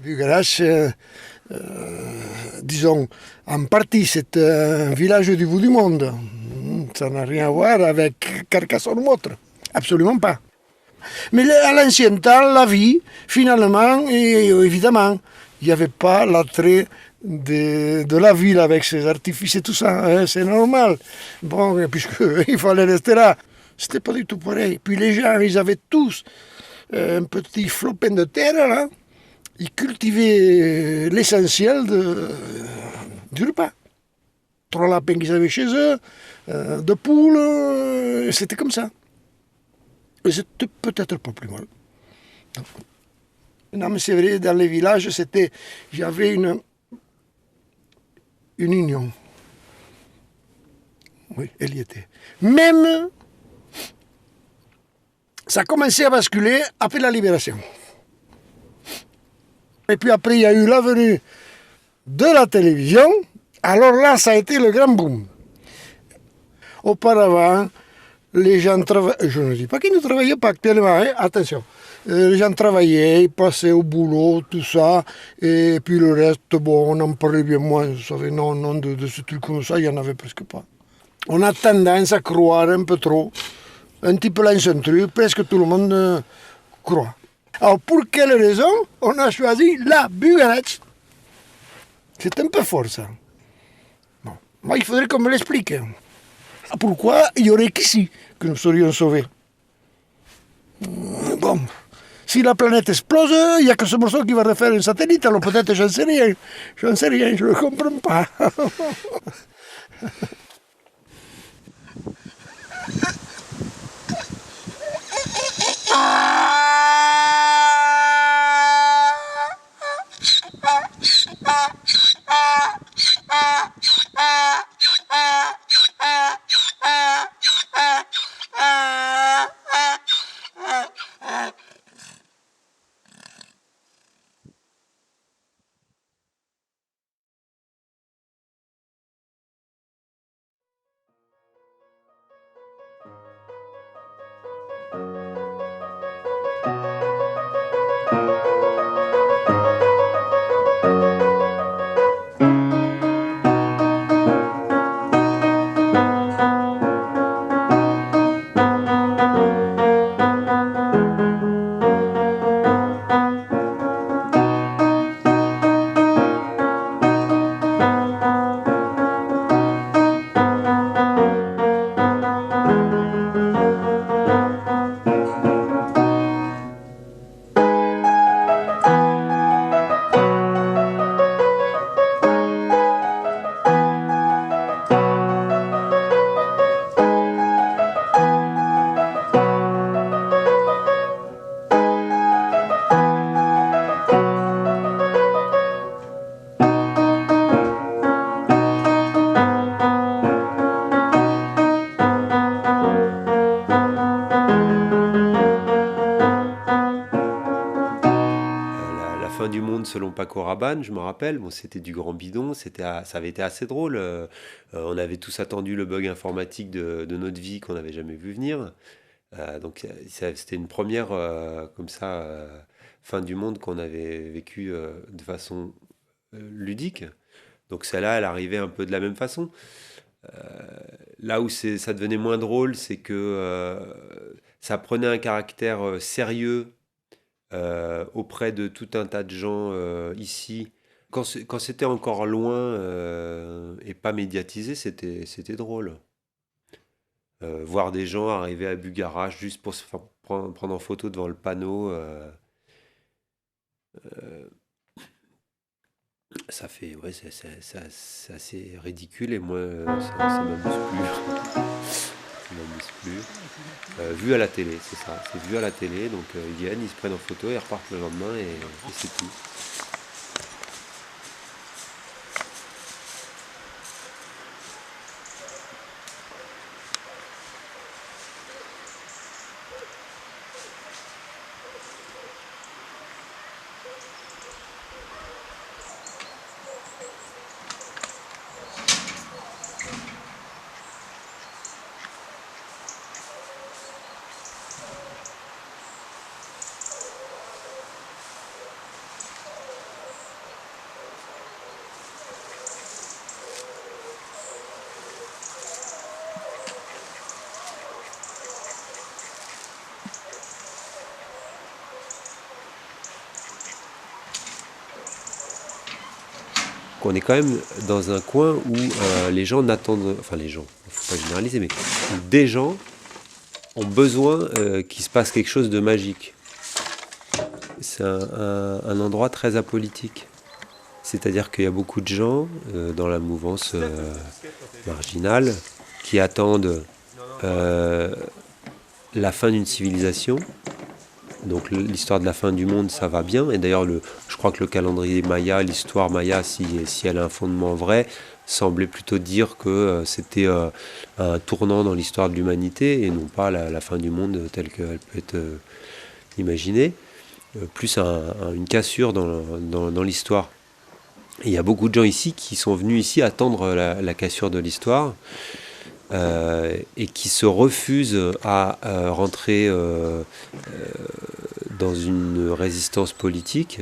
Bugarach, disons, en partie, c'est un village du bout du monde. Ça n'a rien à voir avec Carcassonne-Montre. Absolument pas. Mais à l'ancien temps, la vie, finalement, et évidemment, il n'y avait pas l'attrait de la ville avec ses artifices et tout ça. Hein, c'est normal. Bon, puisqu'il fallait rester là. C'était pas du tout pareil. Puis les gens, ils avaient tous un petit flopin de terre, là. Ils cultivaient l'essentiel du repas. 3 lapins qu'ils avaient chez eux, 2 poules, c'était comme ça. Et c'était peut-être pas plus mal. Non, mais c'est vrai, dans les villages, il y avait une union. Oui, elle y était. Même, ça a commencé à basculer après la libération. Et puis après, il y a eu la venue de la télévision. Alors là, ça a été le grand boom. Auparavant, les gens travaillaient, je ne dis pas qu'ils ne travaillaient pas actuellement, hein, attention. Les gens travaillaient, ils passaient au boulot, tout ça, et puis le reste, bon, on en parlait bien moins, vous savez, non, de ce truc comme ça, il n'y en avait presque pas. On a tendance à croire un peu trop, un petit peu là, c'est un truc, presque tout le monde croit. Alors, pour quelle raison on a choisi la Bugarach? C'est un peu fort, ça. Bon, moi, il faudrait qu'on me l'explique. Pourquoi il n'y aurait qu'ici que nous serions sauvés? Bon, si la planète explose, il n'y a que ce morceau qui va refaire un satellite, alors peut-être j'en sais rien, je ne le comprends pas. Fin du monde selon Paco Rabanne, je me rappelle. Bon, c'était du grand bidon, ça avait été assez drôle. On avait tous attendu le bug informatique de notre vie qu'on n'avait jamais vu venir. Donc c'était une première comme ça, fin du monde qu'on avait vécu de façon ludique. Donc celle-là, elle arrivait un peu de la même façon. Là où ça devenait moins drôle, c'est que ça prenait un caractère sérieux auprès de tout un tas de gens ici. Quand c'était encore loin et pas médiatisé, c'était drôle. Voir des gens arriver à Bugarach juste pour se prendre en photo devant le panneau, ça fait, ouais, c'est assez ridicule et moi, ça m'amuse plus. Ça m'amuse plus. Vu à la télé, c'est ça. C'est vu à la télé, donc ils viennent, ils se prennent en photo, ils repartent le lendemain et c'est tout. qu'on est quand même dans un coin où les gens n'attendent... Enfin les gens, il ne faut pas généraliser, mais où des gens ont besoin qu'il se passe quelque chose de magique. C'est un endroit très apolitique. C'est-à-dire qu'il y a beaucoup de gens dans la mouvance marginale qui attendent la fin d'une civilisation. Donc l'histoire de la fin du monde, ça va bien. Et d'ailleurs, je crois que le calendrier maya, l'histoire maya, si elle a un fondement vrai, semblait plutôt dire que c'était un tournant dans l'histoire de l'humanité et non pas la fin du monde telle qu'elle peut être imaginée. Plus une cassure dans l'histoire. Et il y a beaucoup de gens ici qui sont venus ici attendre la cassure de l'histoire et qui se refusent à rentrer dans une résistance politique,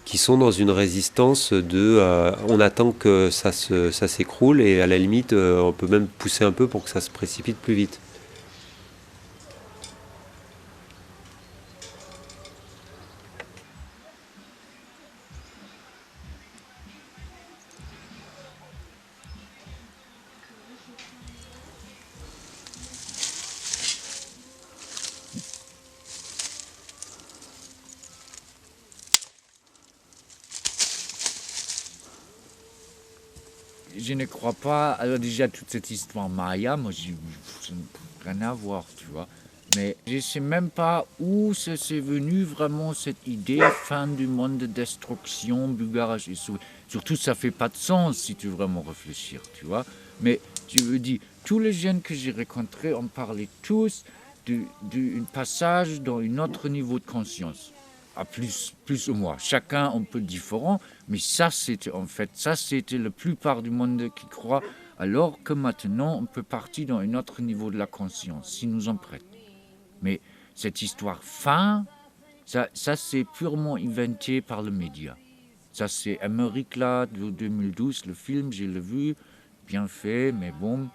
qui sont dans une résistance on attend que ça s'écroule et à la limite on peut même pousser un peu pour que ça se précipite plus vite. Je ne crois pas. Alors déjà toute cette histoire maya, moi j'ai rien à voir, tu vois. Mais je ne sais même pas où c'est venu vraiment cette idée fin du monde de destruction, bulgarage et surtout ça fait pas de sens si tu veux vraiment réfléchir, tu vois. Mais je veux dire, tous les jeunes que j'ai rencontrés ont parlé tous d'un passage dans un autre niveau de conscience. À plus ou moins. Chacun un peu différent, mais ça c'était la plupart du monde qui croit, alors que maintenant on peut partir dans un autre niveau de la conscience, si nous en prêtons. Mais cette histoire fin, ça c'est purement inventé par le média. Ça c'est Amérique là, de 2012, le film, j'ai le vu, bien fait, mais bon.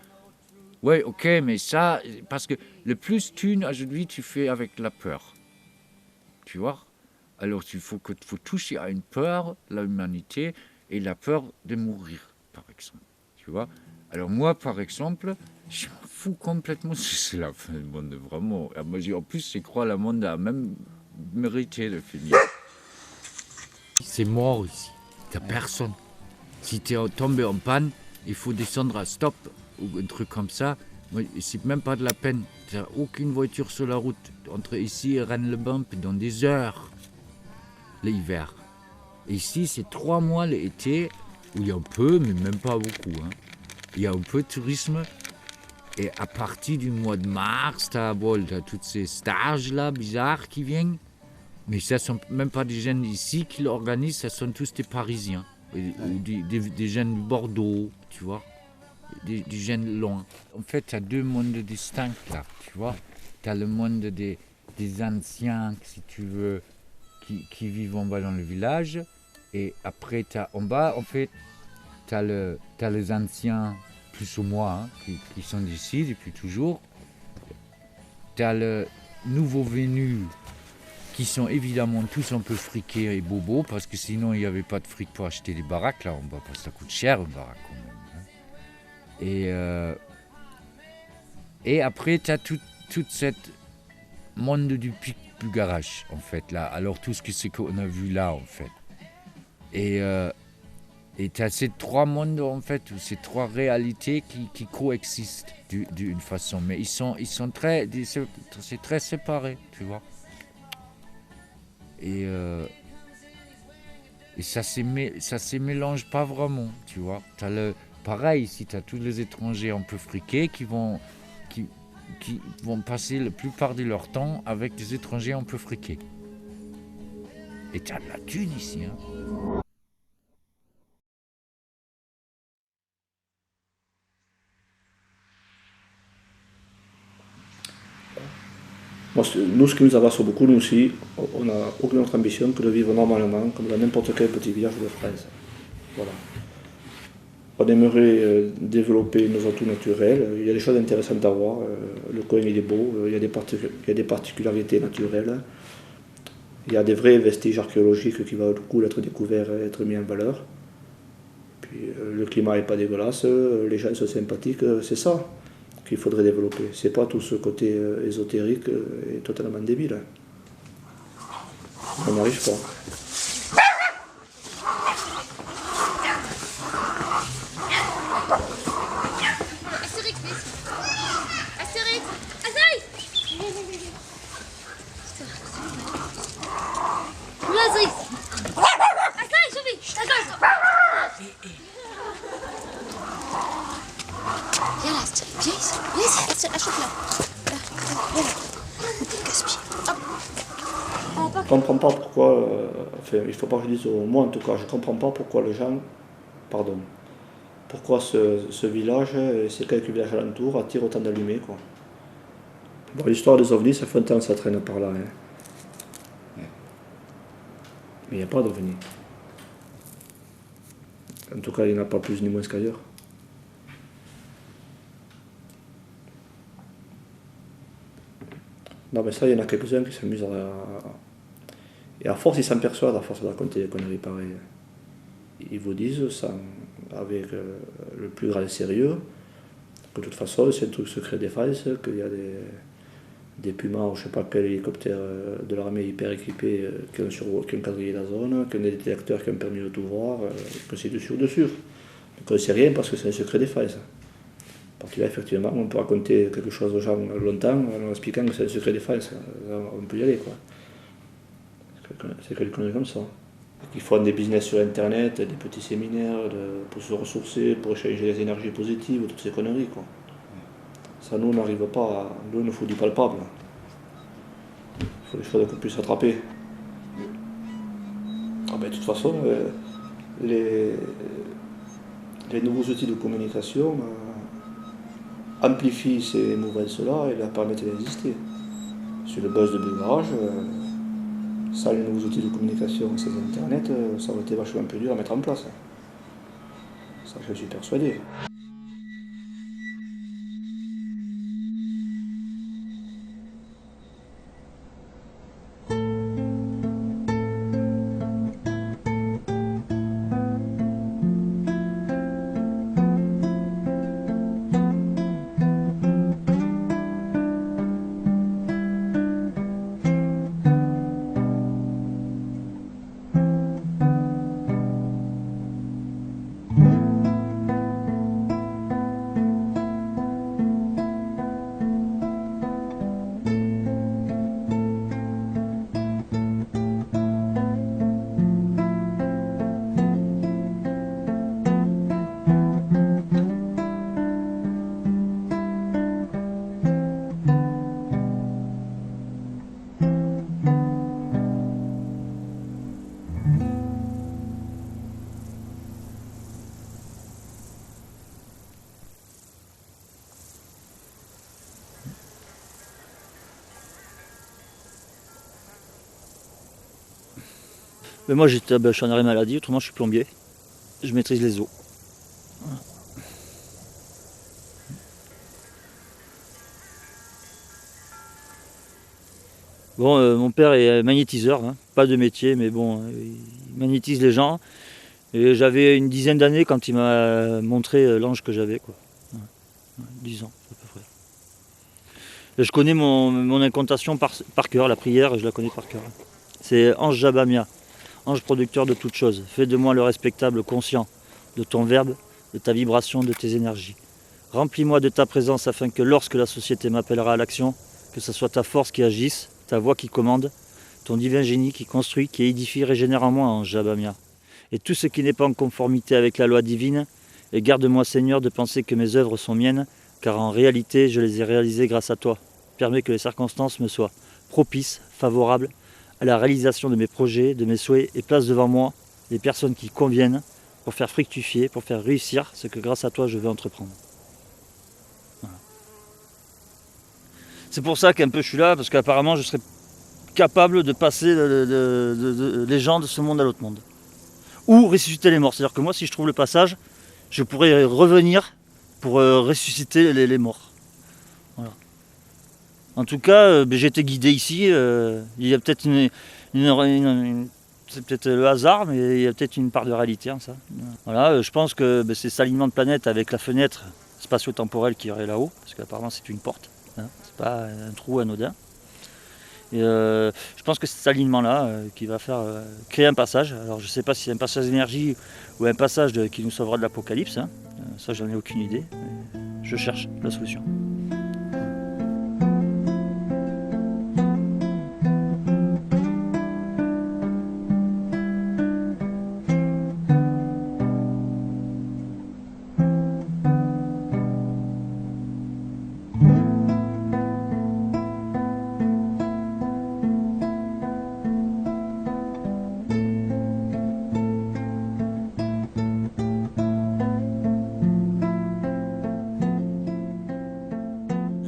Ouais, ok, mais ça, parce que le plus aujourd'hui tu fais avec la peur. Tu vois? Alors il faut toucher à une peur, l'humanité, et la peur de mourir, par exemple. Tu vois? Alors moi, par exemple, je m'en fous complètement si c'est la fin du monde, vraiment. Moi, en plus, je crois que le monde a même mérité de finir. C'est mort ici. T'as personne. Si t'es tombé en panne, il faut descendre à stop ou un truc comme ça. C'est même pas de la peine. T'as aucune voiture sur la route. Entre ici et Rennes-le-Bain, dans des heures. L'hiver. Ici, c'est 3 mois l'été, où il y a un peu, mais même pas beaucoup. Hein. Il y a un peu de tourisme. Et à partir du mois de mars, tu as tous ces stages-là bizarres qui viennent. Mais ce ne sont même pas des jeunes ici qui l'organisent, ce sont tous des Parisiens. Ou des jeunes du Bordeaux, tu vois. Des jeunes loin. En fait, tu as 2 mondes distincts là, tu vois. Tu as le monde des anciens, si tu veux, qui vivent en bas dans le village. Et après, en bas, en fait, tu as les anciens, plus ou moins, hein, qui sont d'ici depuis toujours. Tu as le nouveau venus, qui sont évidemment tous un peu friqués et bobos, parce que sinon, il n'y avait pas de fric pour acheter des baraques là en bas, parce que ça coûte cher, une baraque quand même. Hein. Et après, tu as tout cette monde du pic du garage, en fait, là. Alors, tout ce qu'on a vu là, en fait. Et tu as ces 3 mondes, en fait, ou ces 3 réalités qui coexistent d'une façon. Mais ils sont c'est très séparé, tu vois. Et ça ne mélange pas vraiment, tu vois. Pareil, ici, tu as tous les étrangers un peu friqués qui vont passer la plupart de leur temps avec des étrangers un peu friqués. Et tu as de la thune ici, hein. Nous, ce qui nous avance beaucoup, nous aussi, on n'a aucune autre ambition que de vivre normalement, comme dans n'importe quel petit village de France. Voilà. On aimerait développer nos atouts naturels. Il y a des choses intéressantes à voir. Le coin, il est beau. Il y a des particularités naturelles. Il y a des vrais vestiges archéologiques qui valent le coup d'être découverts et être mis en valeur. Puis le climat n'est pas dégueulasse, les gens sont sympathiques, c'est ça qu'il faudrait développer. C'est pas tout ce côté ésotérique et totalement débile. On n'y arrive pas. Astérix, vite. Astérix. Astérix. Là, Astérix. Astérix, Sophie. Astérix. Viens là, Astérix. Viens ici. Viens ici. Astérix, achète-la. Là, viens là. Gaspille. Hop. Je ne comprends pas pourquoi, enfin, il ne faut pas que je dise, moi en tout cas, je ne comprends pas pourquoi les gens, pourquoi ce village et ces quelques villages alentours attirent autant d'allumés, quoi. Bon, l'histoire des ovnis, ça fait un temps que ça traîne par là, hein. Mais il n'y a pas d'ovnis. En tout cas, il n'y en a pas plus ni moins qu'ailleurs. Non, mais ça, il y en a quelques-uns qui s'amusent à... Et à force, ils s'en persuadent, à force de raconter des conneries pareilles. Ils vous disent, avec le plus grand sérieux, que de toute façon, c'est un truc secret défense, qu'il y a des Pumas, ou je ne sais pas quel hélicoptère de l'armée hyper équipé qui ont quadrillé la zone, qui ont des détecteurs qui ont permis de tout voir, que c'est dessus ou dessus. Donc on ne sait rien parce que c'est un secret défense. À partir de là, effectivement, on peut raconter quelque chose aux gens longtemps en expliquant que c'est un secret défense. On peut y aller, quoi. C'est quelque chose comme ça. Ils font des business sur Internet, des petits séminaires pour se ressourcer, pour échanger les énergies positives, toutes ces conneries, quoi. Ça, nous, on n'arrive pas à... Nous, il nous faut du palpable. Il faut des choses qu'on puisse attraper. Ah ben, de toute façon, les nouveaux outils de communication amplifient ces mouvances-là et leur permettent d'exister. Sur le buzz de Bulgarage, sans les nouveaux outils de communication, sans Internet, ça aurait été vachement plus dur à mettre en place. Ça, je suis persuadé. Mais moi, je suis en arrêt maladie, autrement je suis plombier. Je maîtrise les eaux. Voilà. Bon, mon père est magnétiseur, hein, pas de métier, mais bon, il magnétise les gens. Et j'avais une dizaine d'années quand il m'a montré l'ange que j'avais, quoi. Ouais, 10 ans, à peu près. Et je connais mon incantation par cœur, la prière, je la connais par cœur. C'est Ange Jabamia. Ange producteur de toutes choses, fais de moi le respectable conscient de ton verbe, de ta vibration, de tes énergies. Remplis-moi de ta présence afin que lorsque la société m'appellera à l'action, que ce soit ta force qui agisse, ta voix qui commande, ton divin génie qui construit, qui édifie, régénère en moi, Ange Jabamia. Et tout ce qui n'est pas en conformité avec la loi divine, et garde-moi Seigneur de penser que mes œuvres sont miennes, car en réalité je les ai réalisées grâce à toi. Permets que les circonstances me soient propices, favorables, à la réalisation de mes projets, de mes souhaits, et place devant moi les personnes qui conviennent pour faire fructifier, pour faire réussir ce que grâce à toi je veux entreprendre. Voilà. C'est pour ça qu'un peu je suis là, parce qu'apparemment je serais capable de passer les gens de ce monde à l'autre monde. Ou ressusciter les morts. C'est-à-dire que moi, si je trouve le passage, je pourrais revenir pour ressusciter les morts. Voilà. En tout cas, j'ai été guidé ici. Il y a peut-être C'est peut-être le hasard, mais il y a peut-être une part de réalité en ça. Voilà, je pense que c'est cet alignement de planète avec la fenêtre spatio-temporelle qui irait là-haut, parce qu'apparemment c'est une porte, hein, c'est pas un trou anodin. Et je pense que c'est cet alignement-là qui va faire créer un passage. Alors je ne sais pas si c'est un passage d'énergie ou un passage qui nous sauvera de l'apocalypse, hein. Ça j'en ai aucune idée. Je cherche la solution.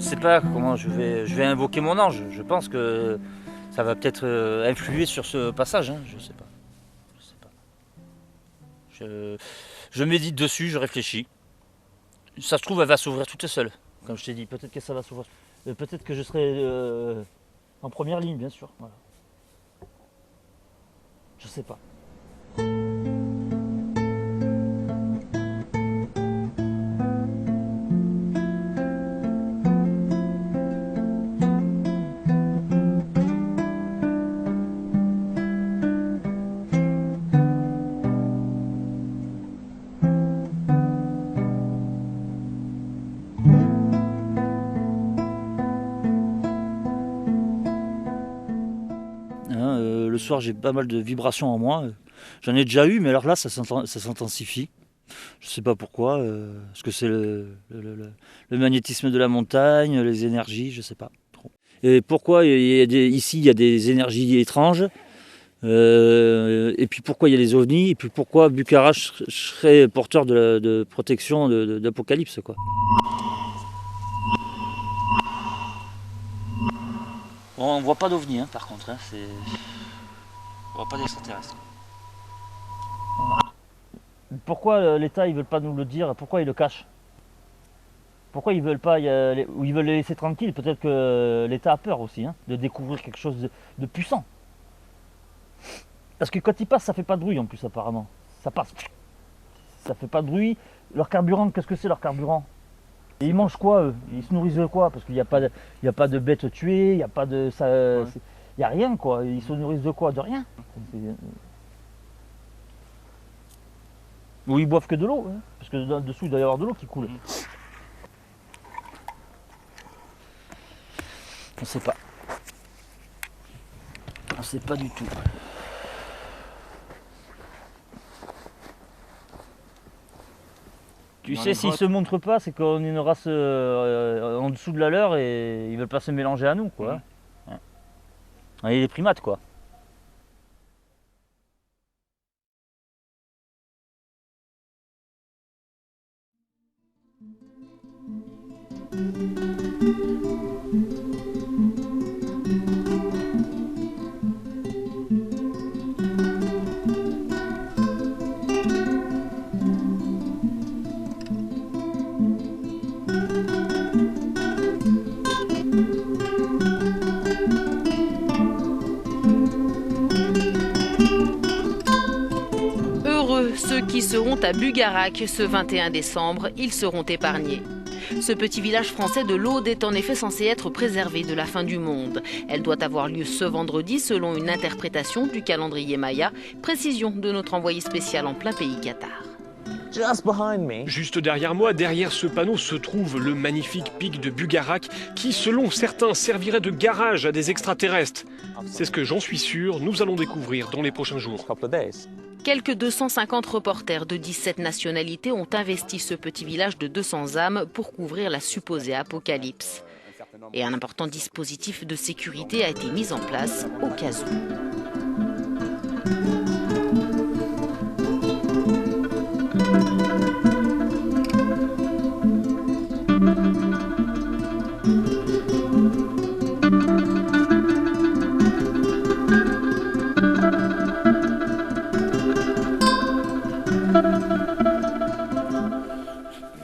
Je sais pas comment je vais invoquer mon ange. Je pense que ça va peut-être influer sur ce passage, hein. Je sais pas. Je médite dessus, je réfléchis. Ça se trouve, elle va s'ouvrir toute seule. Comme je t'ai dit, peut-être que ça va s'ouvrir. Peut-être que je serai en première ligne, bien sûr. Voilà. Je sais pas. Le soir, j'ai pas mal de vibrations en moi. J'en ai déjà eu, mais alors là, ça s'intensifie. Je sais pas pourquoi. Est-ce que c'est le magnétisme de la montagne, les énergies, je sais pas trop. Et pourquoi ici il y a des énergies étranges, et puis pourquoi il y a les ovnis, et puis pourquoi Bucharest serait porteur de protection d'apocalypse, quoi. Bon, on voit pas d'ovnis, hein, par contre, hein, on voit pas d'extraterrestres. Pourquoi l'État ils veulent pas nous le dire? Pourquoi ils le cachent? Pourquoi ils veulent pas, ou ils veulent les laisser tranquilles? Peut-être que l'État a peur aussi, hein, de découvrir quelque chose de puissant. Parce que quand ils passent, ça fait pas de bruit en plus apparemment. Ça passe, ça fait pas de bruit. Leur carburant, qu'est-ce que c'est leur carburant? Et ils mangent quoi eux? Ils se nourrissent de quoi? Parce qu'il n'y a pas de bêtes tuées, il n'y a pas de ça, il y a rien quoi. Ils se nourrissent de quoi? De rien. Ou ils boivent que de l'eau, hein, parce que dessous il doit y avoir de l'eau qui coule. On sait pas. On sait pas du tout. Tu sais, s'ils se montrent pas, c'est qu'on est une race en dessous de la leur et ils veulent pas se mélanger à nous, quoi. Ouais. Et les primates, quoi. Ceux qui seront à Bugarak ce 21 décembre, ils seront épargnés. Ce petit village français de l'Aude est en effet censé être préservé de la fin du monde. Elle doit avoir lieu ce vendredi selon une interprétation du calendrier Maya. Précision de notre envoyé spécial en plein pays Qatar. Juste derrière moi, derrière ce panneau, se trouve le magnifique pic de Bugarak qui, selon certains, servirait de garage à des extraterrestres. C'est ce que j'en suis sûr, nous allons découvrir dans les prochains jours. Quelques 250 reporters de 17 nationalités ont investi ce petit village de 200 âmes pour couvrir la supposée apocalypse. Et un important dispositif de sécurité a été mis en place au cas où.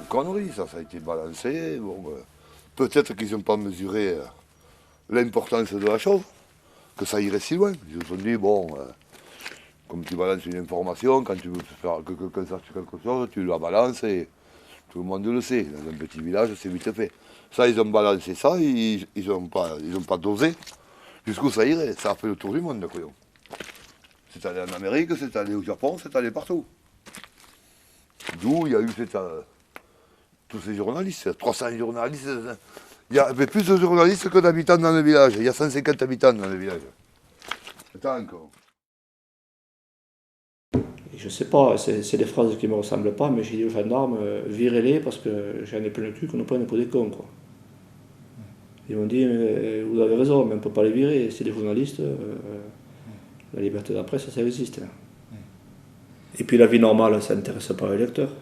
Connerie, ça a été balancé. Bon, peut-être qu'ils n'ont pas mesuré l'importance de la chose, que ça irait si loin. Ils se sont dit, bon, Comme tu balances une information, quand tu veux faire que quelqu'un sache quelque chose, tu la balances et tout le monde le sait. Dans un petit village, c'est vite fait. Ça, ils ont balancé ça, ils ont pas dosé. Jusqu'où ça irait? Ça a fait le tour du monde, quoi. C'est allé en Amérique, c'est allé au Japon, c'est allé partout. D'où il y a eu tous ces journalistes, 300 journalistes. Il y avait plus de journalistes que d'habitants dans le village. Il y a 150 habitants dans le village. Attends encore. Et je sais pas, c'est des phrases qui me ressemblent pas, mais j'ai dit aux gendarmes, virez-les parce que j'en ai plein le cul qu'on nous prenne pour des cons, quoi. Ils m'ont dit, vous avez raison, mais on ne peut pas les virer, c'est des journalistes, la liberté de la presse, ça existe. Et puis la vie normale, ça n'intéresse pas les lecteurs,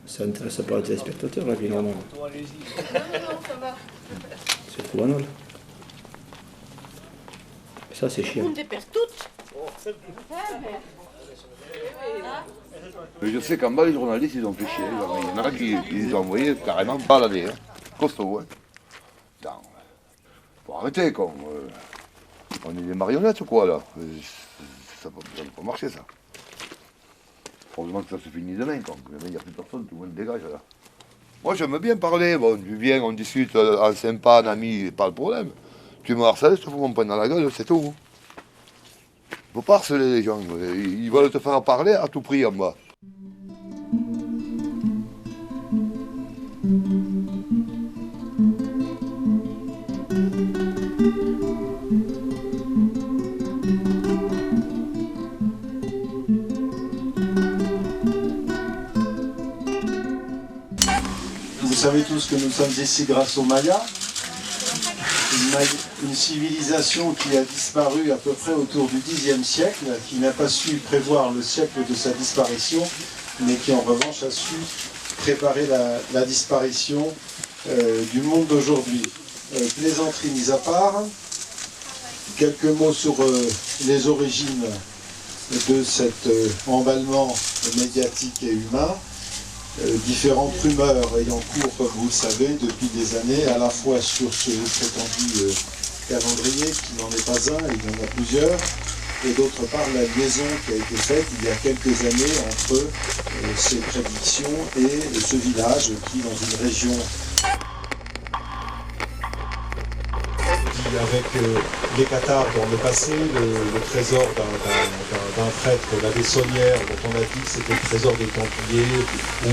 ça n'intéresse pas les téléspectateurs, la vie normale. Non, ça va. C'est trop banal. Et ça, c'est chiant. On les perd toutes. Mais je sais qu'en bas, les journalistes, ils ont fait chier. Il y en a qui les ont envoyés carrément balader. Hein. Costaud, hein. Attends, faut arrêter, quoi. On est des marionnettes ou quoi, là? Ça ne peut pas marcher, ça. Heureusement que ça se finit demain, quoi. Demain, il n'y a plus personne, tout le monde dégage, là. Moi, j'aime bien parler. Bon, tu viens, on discute en sympa, en ami, pas de problème. Tu me harcèles, je te fous mon poing dans la gueule, c'est tout. Faut pas harceler les gens. Ils veulent te faire parler à tout prix en bas. Vous savez tous que nous sommes ici grâce aux Mayas, une civilisation qui a disparu à peu près autour du Xe siècle, qui n'a pas su prévoir le siècle de sa disparition, mais qui en revanche a su préparer la disparition du monde d'aujourd'hui. Plaisanterie mise à part, quelques mots sur les origines de cet emballement médiatique et humain. Différentes rumeurs ayant cours, comme vous le savez, depuis des années, à la fois sur ce prétendu calendrier, qui n'en est pas un, il y en a plusieurs, et d'autre part la liaison qui a été faite il y a quelques années entre ces prédictions et ce village qui, dans une région avec les Cathares dans le passé, le trésor d'un prêtre, la Bessonnière, dont on a dit que c'était le trésor des Templiers, ou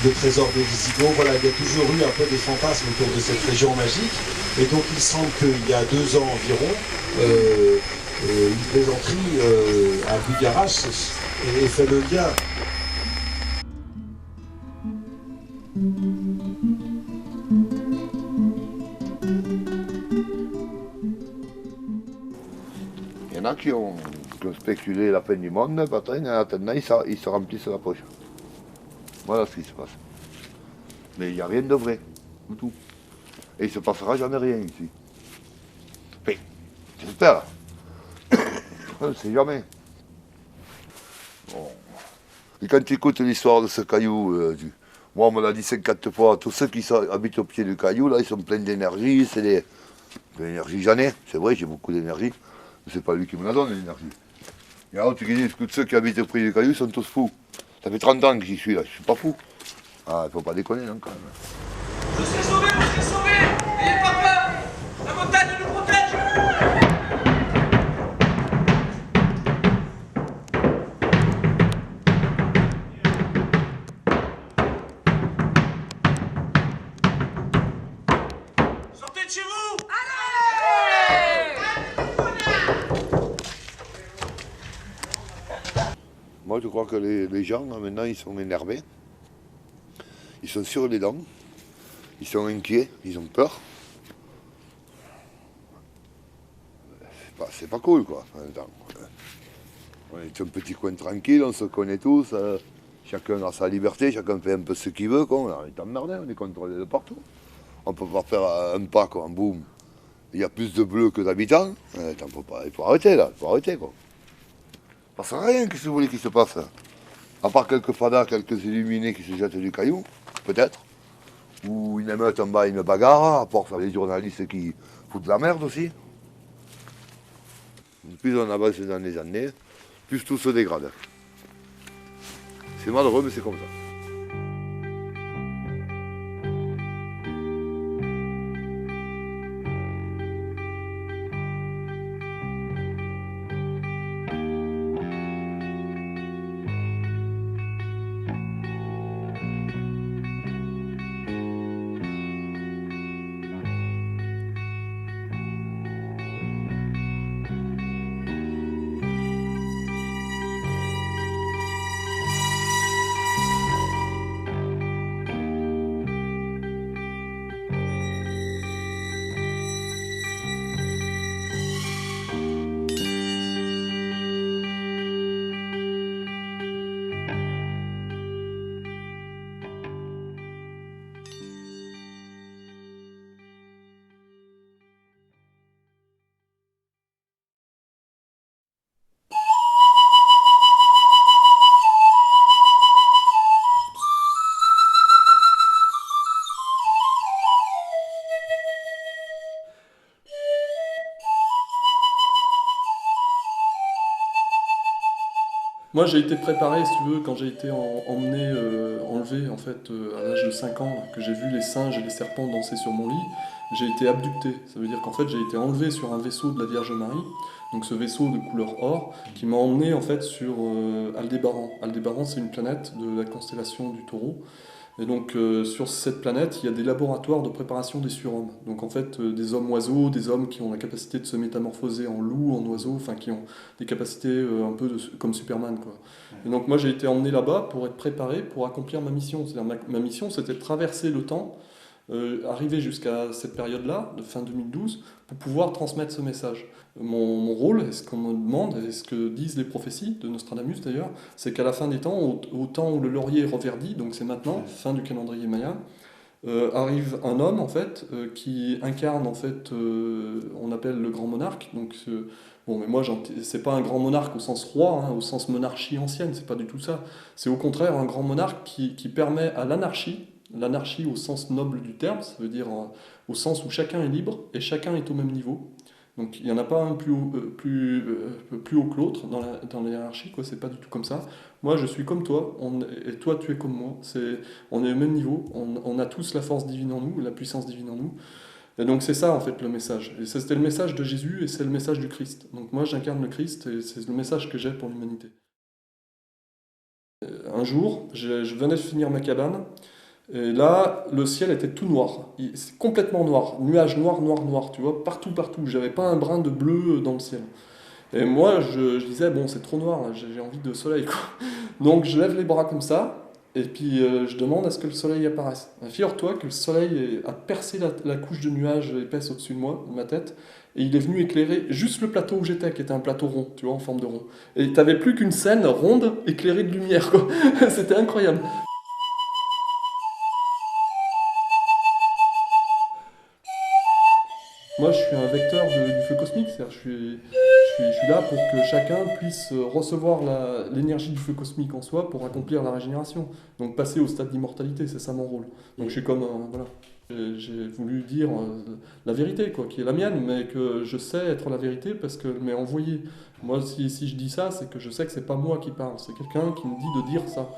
le trésor des Visigoths. Voilà, il y a toujours eu un peu des fantasmes autour de cette région magique. Et donc il semble qu'il y a 2 ans environ, une plaisanterie à Bugarach ait fait le lien. Il y en a qui ont spéculé la fin du monde, après, en attendant, ils se remplissent la poche. Voilà ce qui se passe. Mais il n'y a rien de vrai, du tout. Et il ne se passera jamais rien ici. Enfin, j'espère. On ne sait jamais. Bon. Et quand tu écoutes l'histoire de ce caillou, moi on me l'a dit 50 fois, tous ceux qui habitent au pied du caillou, là, ils sont pleins d'énergie, c'est de l'énergie j'en ai, c'est vrai, j'ai beaucoup d'énergie. Mais c'est pas lui qui me la donne, l'énergie. Et alors tu dis que ceux qui habitent au pied du caillou sont tous fous. Ça fait 30 ans que j'y suis là, je suis pas fou. Ah, il faut pas déconner non quand même. Je suis sauvé, n'ayez pas peur, la montagne nous protège. Sortez de chez vous. Moi je crois que les gens là, maintenant ils sont énervés. Ils sont sur les dents. Ils sont inquiets, ils ont peur. C'est pas cool quoi. On est un petit coin tranquille, on se connaît tous. Chacun a sa liberté, chacun fait un peu ce qu'il veut. Quoi. On est emmerdé, on est contrôlé de partout. On peut pas faire un pas, quoi, boum. Il y a plus de bleus que d'habitants. Il faut arrêter là, il faut arrêter quoi. Ça sert à rien, qu'est-ce que vous voulez qu'il se passe? À part quelques fadas, quelques illuminés qui se jettent du caillou, peut-être. Ou une émeute en bas, une bagarre, à part les journalistes qui foutent la merde aussi. Plus on avance dans les années, plus tout se dégrade. C'est malheureux, mais c'est comme ça. Moi, j'ai été préparé, si tu veux, quand j'ai été enlevé en fait, à l'âge de 5 ans, que j'ai vu les singes et les serpents danser sur mon lit, j'ai été abducté. Ça veut dire qu'en fait, j'ai été enlevé sur un vaisseau de la Vierge Marie, donc ce vaisseau de couleur or, qui m'a emmené en fait sur Aldébaran. Aldébaran, c'est une planète de la constellation du Taureau. Et donc sur cette planète, il y a des laboratoires de préparation des surhommes. Donc en fait, des hommes-oiseaux, des hommes qui ont la capacité de se métamorphoser en loup, en oiseau, enfin qui ont des capacités un peu comme Superman, quoi. Et donc moi j'ai été emmené là-bas pour être préparé pour accomplir ma mission. C'est-à-dire ma mission, c'était de traverser le temps, arriver jusqu'à cette période-là, de fin 2012, pour pouvoir transmettre ce message. Mon rôle, et ce qu'on me demande, et ce que disent les prophéties de Nostradamus d'ailleurs, c'est qu'à la fin des temps, au temps où le laurier reverdit, donc c'est maintenant, fin du calendrier maya, arrive un homme en fait qui incarne en fait, on appelle le grand monarque. Donc bon, mais moi c'est pas un grand monarque au sens roi, hein, au sens monarchie ancienne, c'est pas du tout ça. C'est au contraire un grand monarque qui permet à l'anarchie au sens noble du terme, ça veut dire au sens où chacun est libre et chacun est au même niveau. Donc il n'y en a pas un plus haut que l'autre dans la hiérarchie, quoi. C'est pas du tout comme ça. Moi je suis comme toi, et toi tu es comme moi. On est au même niveau, on a tous la force divine en nous, la puissance divine en nous. Et donc c'est ça en fait le message. Et c'était le message de Jésus et c'est le message du Christ. Donc moi j'incarne le Christ et c'est le message que j'ai pour l'humanité. Un jour, je venais de finir ma cabane. Et là, le ciel était tout noir, c'est complètement noir, nuages noirs, tu vois, partout, j'avais pas un brin de bleu dans le ciel. Et moi, je disais, bon, c'est trop noir, là, j'ai envie de soleil, quoi. Donc je lève les bras comme ça, et puis je demande à ce que le soleil apparaisse. Figure-toi que le soleil a percé la couche de nuages épaisse au-dessus de moi, de ma tête, et il est venu éclairer juste le plateau où j'étais, qui était un plateau rond, tu vois, en forme de rond. Et t'avais plus qu'une scène ronde éclairée de lumière, quoi. C'était incroyable. Moi, je suis un vecteur du feu cosmique, c'est-à-dire je suis là pour que chacun puisse recevoir l'énergie du feu cosmique en soi pour accomplir la régénération. Donc passer au stade d'immortalité, c'est ça mon rôle. Donc je suis comme voilà. J'ai voulu dire la vérité, quoi, qui est la mienne, mais que je sais être la vérité parce qu'elle m'est envoyée. Moi, si je dis ça, c'est que je sais que c'est pas moi qui parle, c'est quelqu'un qui me dit de dire ça.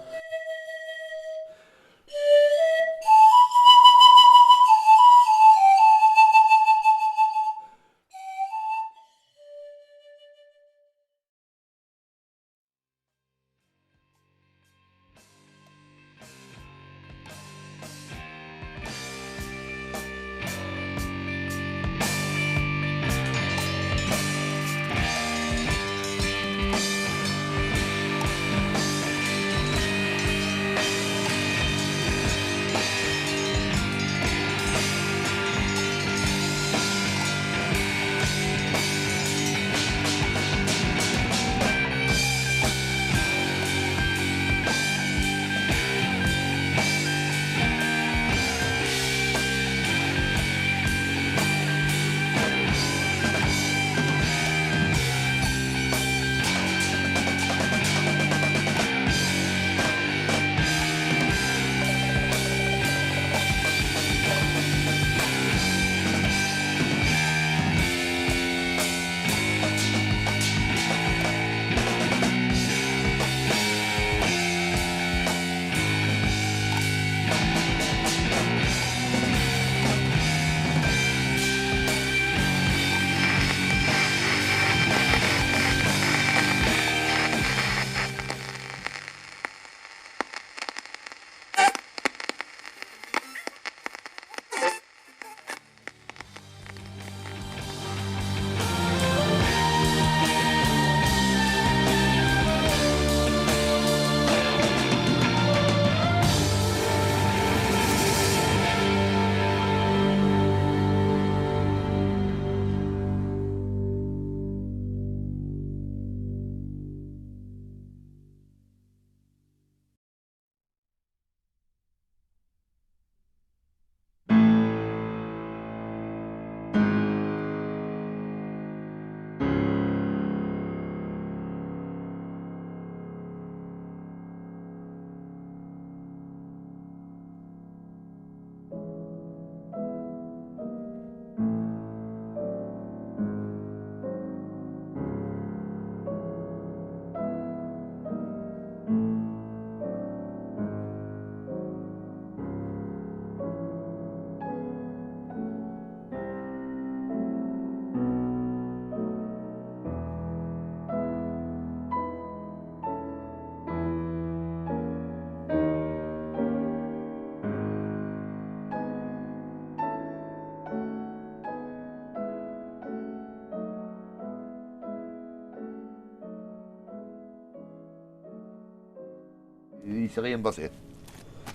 il ne s'est rien passé.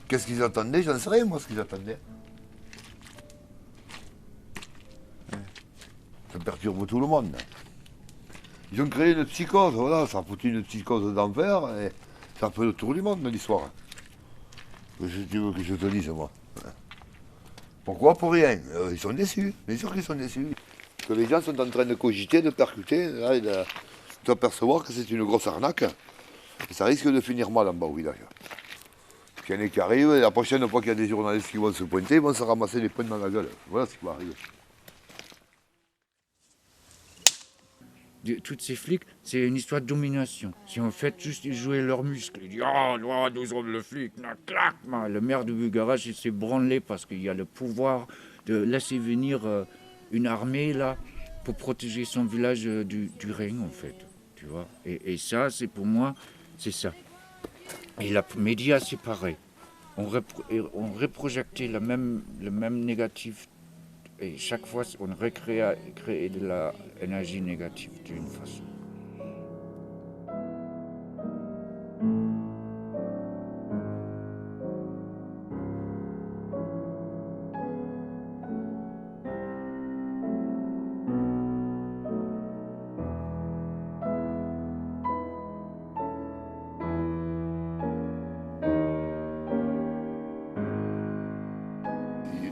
Qu'est-ce qu'ils attendaient? J'en sais rien, moi, ce qu'ils attendaient. Ça perturbe tout le monde. Ils ont créé une psychose, voilà, ça a foutu une psychose d'enfer, et ça fait le tour du monde, l'histoire. Tu veux que je te dise, moi? Pourquoi? Pour rien. Ils sont déçus, bien sûr qu'ils sont déçus. Que les gens sont en train de cogiter, de percuter, là, et de t'apercevoir que c'est une grosse arnaque, et ça risque de finir mal en bas au village. Il y en a qui arrivent, et la prochaine fois qu'il y a des journalistes qui vont se pointer, ils vont se ramasser les points dans la gueule. Voilà ce qui va arriver. Tous ces flics, c'est une histoire de domination. Si en fait juste ils jouaient leurs muscles, ils disent ah oh, nous sommes le flic, clac. Le maire de Bugarach il s'est branlé parce qu'il y a le pouvoir de laisser venir une armée là pour protéger son village du règne en fait, tu vois. Et ça c'est pour moi c'est ça. Et la média c'est pareil. On reprojectait le même négatif. Et chaque fois, on recrée de l'énergie négative d'une façon.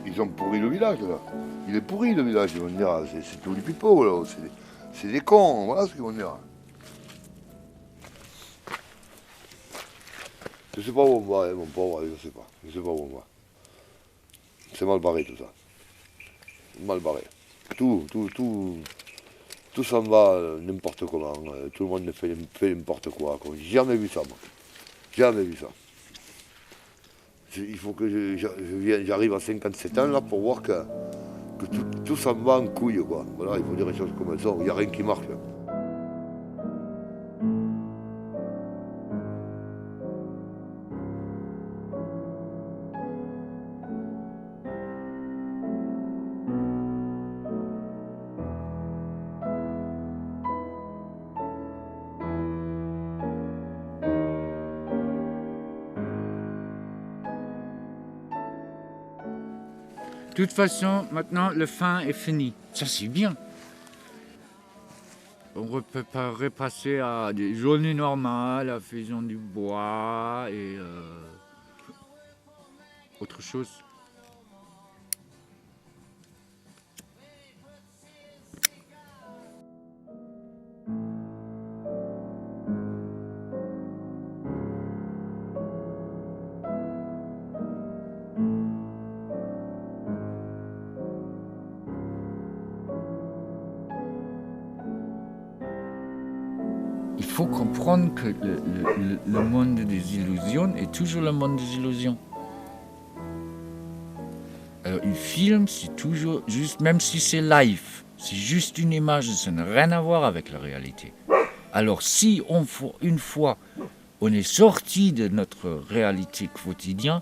Ils ont pourri le village, là. Il est pourri, le village, ils vont dire. C'est tous les pipeaux, là. C'est des cons, voilà ce qu'ils vont dire. Je sais pas où on va, mon pauvre, je sais pas. Je sais pas où on va. C'est mal barré, tout ça. Mal barré. Tout s'en va n'importe comment. Tout le monde fait n'importe quoi. J'ai jamais vu ça, moi. Jamais vu ça. Il faut que j'arrive à 57 ans là pour voir que tout s'en va en couille, quoi. Voilà, il faut dire les choses comme elles sont, il n'y a rien qui marche. De toute façon, maintenant, le fin est fini. Ça, c'est bien. On peut pas repasser à des journées normales, à faisant du bois et autre chose. Il faut comprendre que le monde des illusions est toujours le monde des illusions. Alors, une film, c'est toujours juste, même si c'est live, c'est juste une image, ça n'a rien à voir avec la réalité. Alors, si une fois on est sorti de notre réalité quotidienne,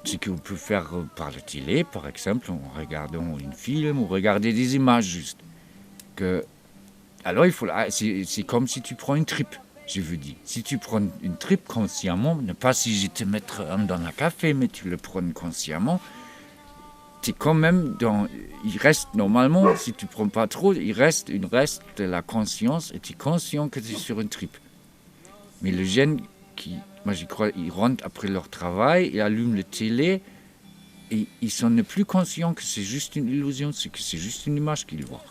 ce qu'on peut faire par la télé, par exemple, en regardant une film ou regarder des images juste. Alors, c'est comme si tu prends une tripe, je vous dis. Si tu prends une tripe consciemment, ne pas si je te mettre dans un café, mais tu le prends consciemment, tu es quand même il reste normalement, si tu ne prends pas trop, il reste de la conscience et tu es conscient que tu es sur une tripe. Mais les jeunes moi je crois, ils rentrent après leur travail, ils allument la télé et ils sont ne plus conscients que c'est juste une illusion, que c'est juste une image qu'ils voient.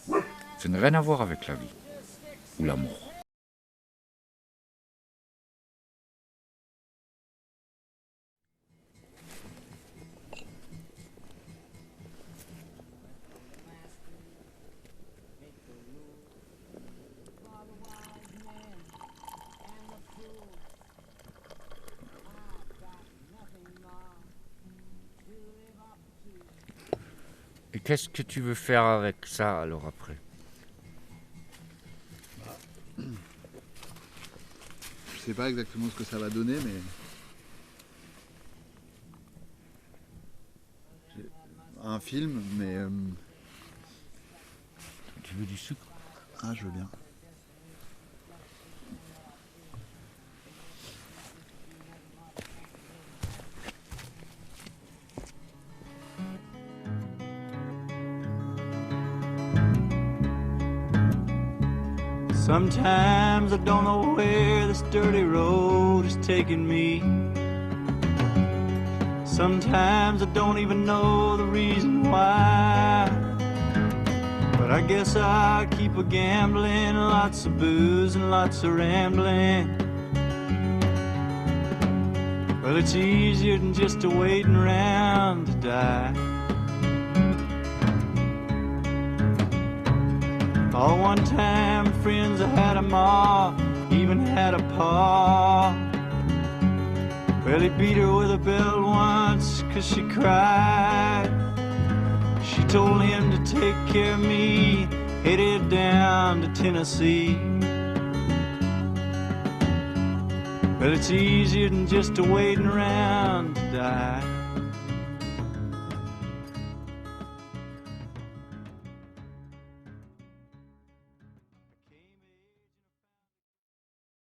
Ça n'a rien à voir avec la vie ou l'amour. Et qu'est-ce que tu veux faire avec ça alors après? Je sais pas exactement ce que ça va donner, mais un film, mais tu veux du sucre? Ah, je veux bien. Sometimes I don't know where this dirty road is taking me. Sometimes I don't even know the reason why. But I guess I keep a gambling, lots of booze and lots of rambling. Well, it's easier than just waiting around to die. All one time friends, I had a ma, even had a pa. Well, he beat her with a belt once 'cause she cried. She told him to take care of me, headed down to Tennessee. Well, it's easier than just waiting around to die.